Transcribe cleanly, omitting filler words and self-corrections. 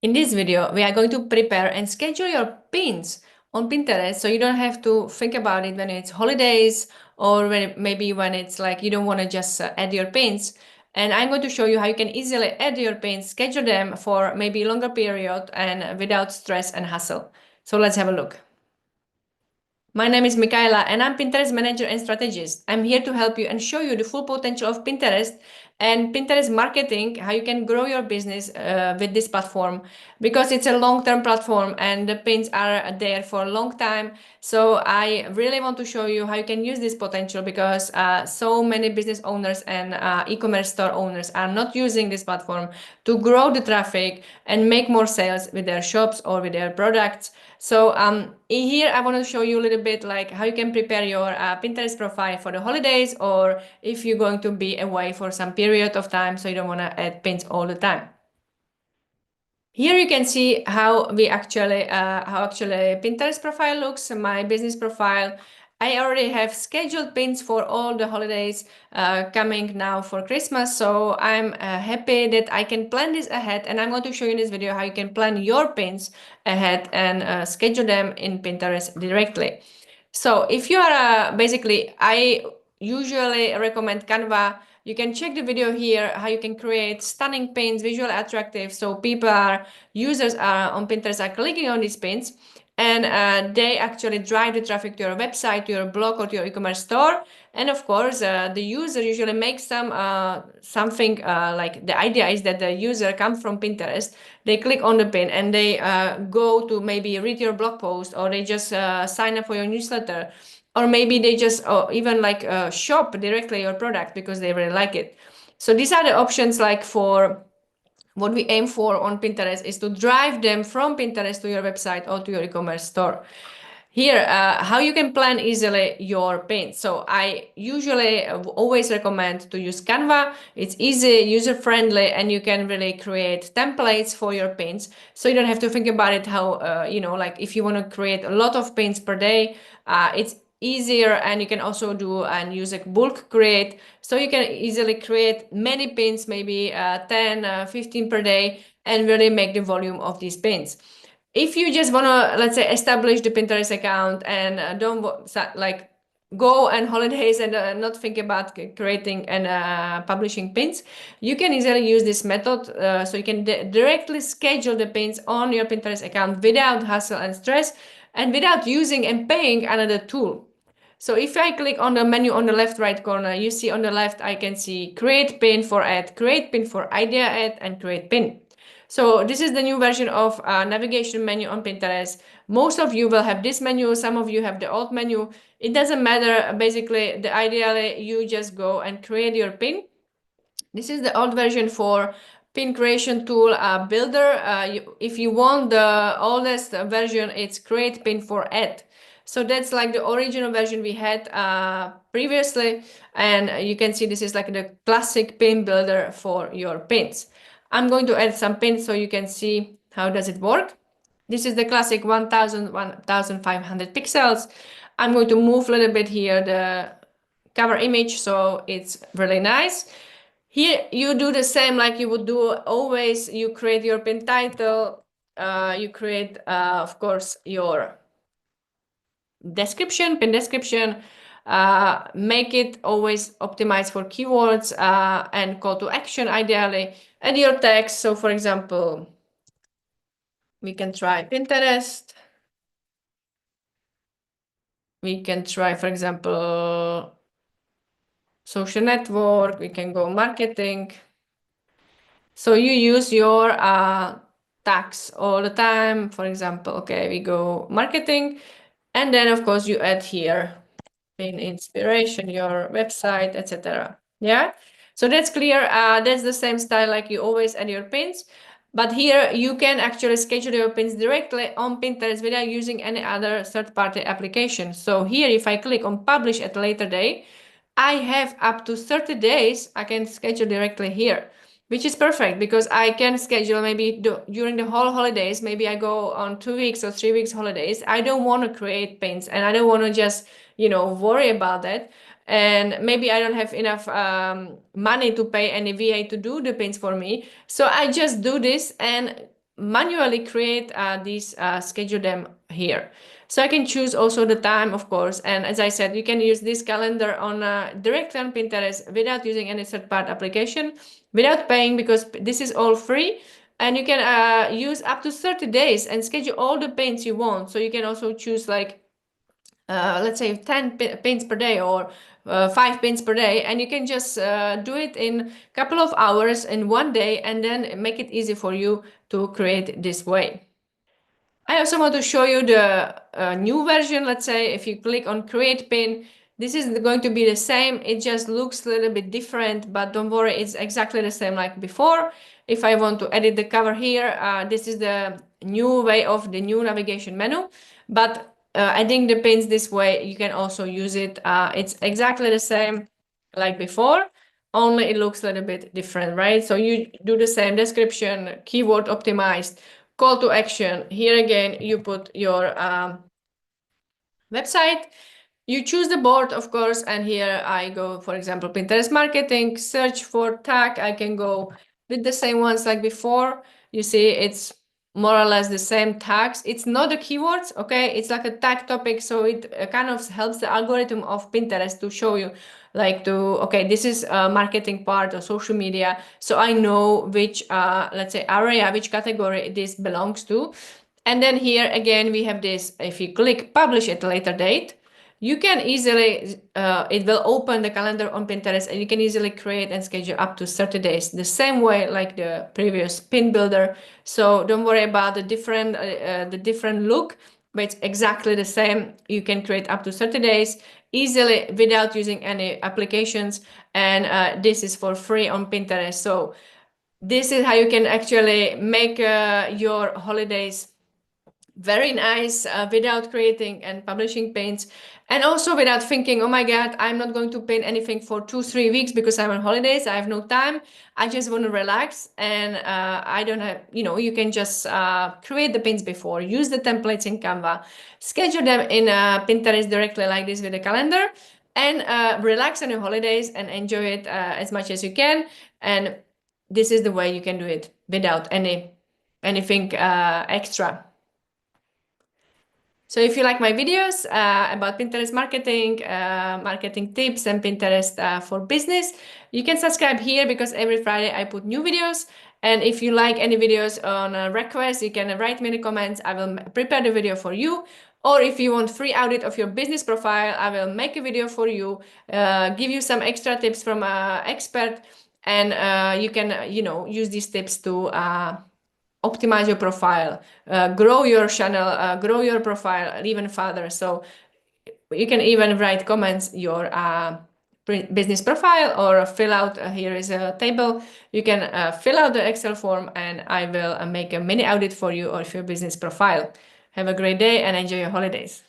In this video, we are going to prepare and schedule your pins on Pinterest so you don't have to think about it when it's holidays or maybe when it's like you don't want to just add your pins. And I'm going to show you how you can easily add your pins, schedule them for maybe longer period and without stress and hassle. So let's have a look. My name is Michaela and I'm Pinterest manager and strategist. I'm here to help you and show you the full potential of Pinterest and Pinterest marketing, how you can grow your business with this platform because it's a long-term platform and the pins are there for a long time. So I really want to show you how you can use this potential because so many business owners and e-commerce store owners are not using this platform to grow the traffic and make more sales with their shops or with their products. So here I want to show you a little bit like how you can prepare your Pinterest profile for the holidays or if you're going to be away for some period of time so you don't want to add pins all the time. Here you can see how actually Pinterest profile looks, my business profile. I already have scheduled pins for all the holidays coming now for Christmas. So I'm happy that I can plan this ahead, and I'm going to show you in this video how you can plan your pins ahead and schedule them in Pinterest directly. So if you are basically, I usually recommend Canva. You can check the video here, how you can create stunning pins, visually attractive. So users are on Pinterest are clicking on these pins and they actually drive the traffic to your website, to your blog or to your e-commerce store. And of course, the user usually makes something like the idea is that the user comes from Pinterest, they click on the pin and they go to maybe read your blog post or they just sign up for your newsletter. Or maybe they just even like shop directly your product because they really like it. So these are the options like for what we aim for on Pinterest is to drive them from Pinterest to your website or to your e-commerce store. Here, how you can plan easily your pins. So I usually always recommend to use Canva. It's easy, user-friendly, and you can really create templates for your pins. So you don't have to think about it how, like if you want to create a lot of pins per day, it's easier and you can also do and use a bulk create. So you can easily create many pins, maybe 10, 15 per day, and really make the volume of these pins. If you just want to, let's say, establish the Pinterest account and don't like go on holidays and not think about creating and publishing pins, you can easily use this method. So you can directly schedule the pins on your Pinterest account without hassle and stress and without using and paying another tool. So if I click on the menu on the left right corner, you see on the left, I can see create pin for ad, create pin for idea ad, and create pin. So this is the new version of navigation menu on Pinterest. Most of you will have this menu. Some of you have the old menu. It doesn't matter. Basically, ideally, you just go and create your pin. This is the old version for pin creation tool builder. If you want the oldest version, it's create pin for ad. So that's like the original version we had previously. And you can see this is like the classic pin builder for your pins. I'm going to add some pins so you can see how does it work. This is the classic 1500 pixels. I'm going to move a little bit here the cover image so it's really nice. Here you do the same like you would do always. You create your pin title. You create, of course, your description, pin description. Make it always optimized for keywords and call to action ideally. Add your text. So for example, we can try Pinterest. We can try, for example, social network. We can go marketing. So you use your tags all the time. For example, okay, we go marketing. And then, of course, you add here in inspiration, your website, etc. Yeah, so that's clear. That's the same style like you always add your pins. But here you can actually schedule your pins directly on Pinterest without using any other third-party application. So here, if I click on publish at a later day, I have up to 30 days I can schedule directly here, which is perfect because I can schedule maybe during the whole holidays. Maybe I go on 2 weeks or 3 weeks holidays. I don't want to create pins and I don't want to just, worry about that. And maybe I don't have enough money to pay any VA to do the pins for me. So I just do this and manually create these, schedule them here. So I can choose also the time, of course. And as I said, you can use this calendar on directly on Pinterest without using any third-party application, without paying, because this is all free. And you can use up to 30 days and schedule all the paints you want. So you can also choose like, let's say 10 paints per day, or 5 paints per day, and you can just do it in a couple of hours in one day, and then make it easy for you to create this way. I also want to show you the new version. Let's say if you click on create pin, this is going to be the same. It just looks a little bit different, but don't worry, it's exactly the same like before. If I want to edit the cover here, this is the new way of the new navigation menu. But adding the pins this way, you can also use it. It's exactly the same like before, only it looks a little bit different, right? So you do the same description, keyword optimized, call to action. Here again, you put your website. You choose the board, of course, and here I go, for example, Pinterest marketing, search for tag. I can go with the same ones like before. You see, it's more or less the same tags. It's not the keywords, okay? It's like a tag topic, so it kind of helps the algorithm of Pinterest to show you, like okay, this is a marketing part of social media, so I know which, let's say, area, which category this belongs to. And then here again, we have this, if you click publish at a later date, you can easily, it will open the calendar on Pinterest, and you can easily create and schedule up to 30 days, the same way like the previous pin builder. So don't worry about the different look, but it's exactly the same. You can create up to 30 days easily without using any applications. And this is for free on Pinterest. So this is how you can actually make your holidays very nice without creating and publishing paints, and also without thinking, oh my god, I'm not going to paint anything for 2-3 weeks because I'm on holidays, I have no time, I just want to relax. And I don't have, you can just create the paints before, use the templates in Canva, schedule them in Pinterest directly like this with a calendar, and relax on your holidays and enjoy it as much as you can. And this is the way you can do it without anything extra. So if you like my videos about Pinterest marketing, marketing tips, and Pinterest for business, you can subscribe here, because every Friday I put new videos. And if you like any videos on request, you can write me in the comments. I will prepare the video for you. Or if you want free audit of your business profile, I will make a video for you, give you some extra tips from an expert, and you can, use these tips to optimize your profile, grow your channel, grow your profile even further. So you can even write comments your business profile, or fill out, here is a table. You can fill out the Excel form, and I will make a mini audit for you of your business profile. Have a great day and enjoy your holidays.